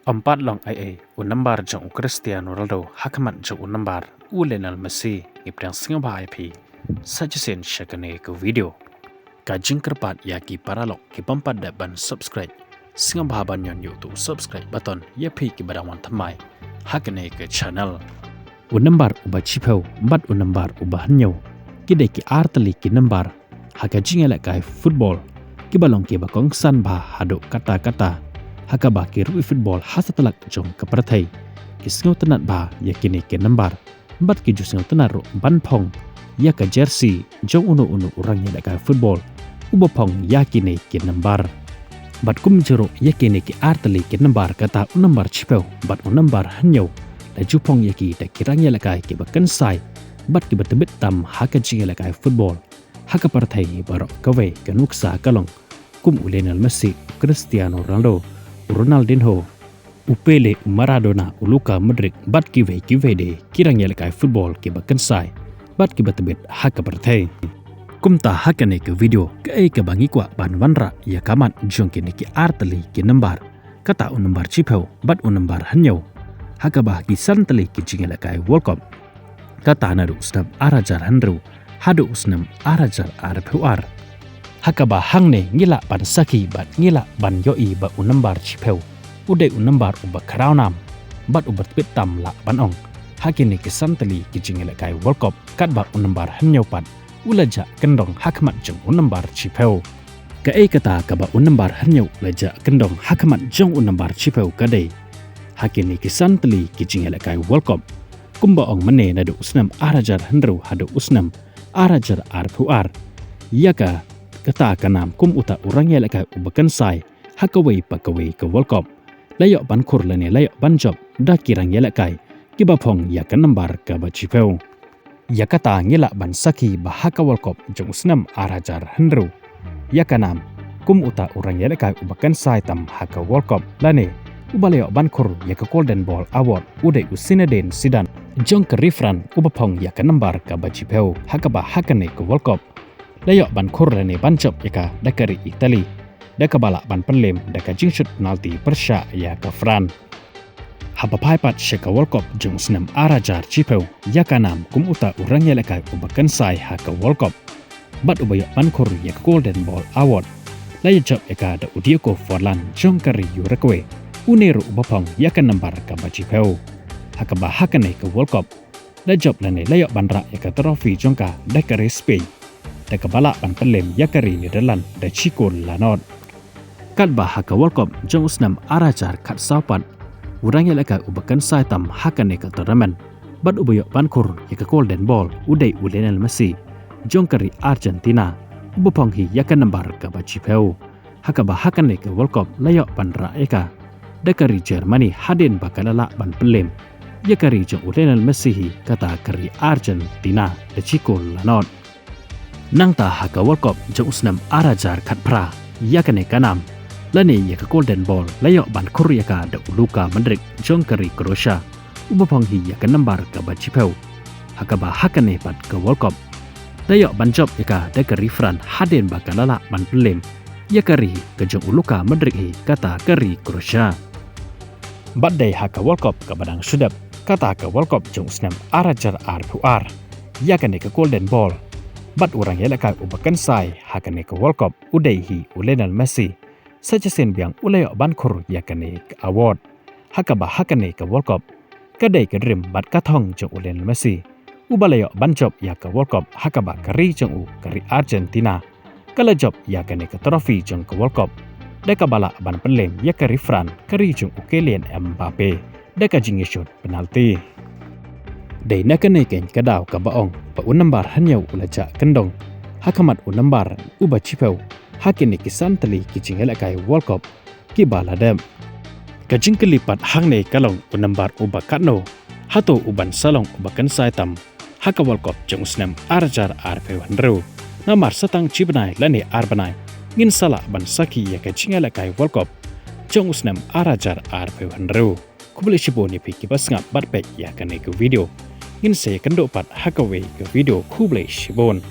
Empat long ai unambar jong Cristiano Ronaldo hakamat jong unambar Lionel Messi ibdang singapura IP sajasen syakane ke video kajing kerpat yaki paralok ki pampat ban subscribe singapura banyon YouTube subscribe button yapi ki badawan thamai hakane ke channel unambar uba chipeu bat unambar uba hanyo kide ki artali ki nambar haka jingela kai football ki balong ki bakong san ba hado kata-kata haka ba ki rugby football hasatalak jong kaprathai ki sngau tanat ba yakini ke nambar bat ki jusngau tanaro banphong ya ka jersey jong unu orang ya ka football ubapong yakini ke nambar bat kum jero yakini ke artali ke nambar kata unambar chipeu bat unambar hanyo la jupong yaki ta kirang ya ka ke bakan sai bat ki batbit tam haka jingela ka football haka parthai barok kawe kanuksa kalong kum Lionel Messi Cristiano Ronaldo Ronaldinho, Upele, Maradona, Luka Modric, bat kive de kirang yelkai football ki bakansai, bat ki batbit haka partai. Kumta haka ne ke video ke bangi kwa ban wanra ya kamat jong ki ki artali ki nambar kata unambar chipeu bat unambar hanyo haka bah ki santali ki jingelakai World Cup kata naru usnam arajar handru hadu usnam arajar arpuar haka ba hangne ngila ban saki bat ngila ban yoi ba unambar chipeu ude unambar uba kraunam bat ubat pitam la banong hakini kisantali kijingela kai World Cup kat ba unambar hanyo pat ulaja kendong hakmat jong unambar chipeu ka kata ka ba unambar hanyo laja kendong hakmat jong unambar chipeu kadai hakini kisantali kijingela kai World Cup kumba ong mane nadu usnam arajar handru hadu usnam arajar arpuar yaka kata kanam kum uta orang ya lekai ubakan sai hakawai pakawai ke World Cup layok ban kur lene layok ban job da kirang ya lekai kibapong ya kanambar ke bachipeu ya kata ngela ban saki bahaka World Cup jong usnam arajar hendru ya kanam kum uta orang ya lekai ubakan sai tam haka World Cup lane ubalayok ban kur ya ke Golden Ball Award uday usinaden sidan jong ke refran ubapong ya kanambar ke bachipeu hakaba hakane ke World Cup layok ban kurrane ban job yaka dakari Itali daka balak ban penlem daka jingshut penalti persya ya ke Fran haba paipat sheka World Cup jung senam arajar chipeu yaka nam kum uta urang yelaka ubakan sai haka World Cup bat ubayok ban kur yaka Golden Ball Award layok job yaka da udioko Forlan jong kari yurakwe uneru ubapong yaka nambar ka bachipeu haka ba hakane ke World Cup layok job lane layok ban rak yaka trofi jongka dakari Spain da kabala ban pelem yakari Nederland da Chico Lanot kat bah haka World Cup jong usnam arajar kat saupan urang yelaka ubakan saitam haka ne ka tournament bat ubayok bankur yaka Golden Ball uday Lionel Messi jong kari Argentina ubapong hi yaka nambar ka bachipeu haka bah haka ne ka World Cup layok ban ra eka da kari Germany hadin bakalala ban pelem yakari jong Lionel Messi hi kata kari Argentina da Chico Lanot nang ta haka World Cup jong usnam arajar kat pra yakane kanam lane yaka Golden Ball layok ban kur yaka da Luka Modric jong kari Croatia ubapong hi yaka nambar ka bachipeu haka ba hakane pat ka World Cup layok ban job yaka da kari Fran haden bakalala ban pelem yakari ka jong Luka Modric hi kata kari Croatia badai haka World Cup ka badang sudap kata ka World Cup jong usnam arajar arpuar yakane ka Golden Ball bat orang yelaka ubakan sai hakane ke World Cup uday hi Lionel Messi sajasen biang ulayok bankur yakane ke award hakaba hakane ke World Cup kadai ke dream bat katong jong Lionel Messi ubalayok banjob ya ke World Cup hakaba kari jong kari Argentina kala job yakane ke trofi jong ke World Cup deka bala ban pelem ya kari Fran kari jong Kylian Mbappe deka jingishut penalti day nakane ken kadaw ka baong pa unambar hanyaw ulaja kendong hakamat unambar uba chipeu hakini kisantali kijingela kai World Cup ki baladem kajing kelipat hangne kalong unambar uba katno hato uban salong uba kansai tam haka World Cup jong usnam arajar arpeu handru namar satang chibnai lani arbanai ngin sala ban saki ya kajingela kai World Cup jong usnam arajar arpeu handru kubuli shiboni pi kibas ngap batpek ya kane ke video ngin saya kendok pat hakawe ke video kubli shibon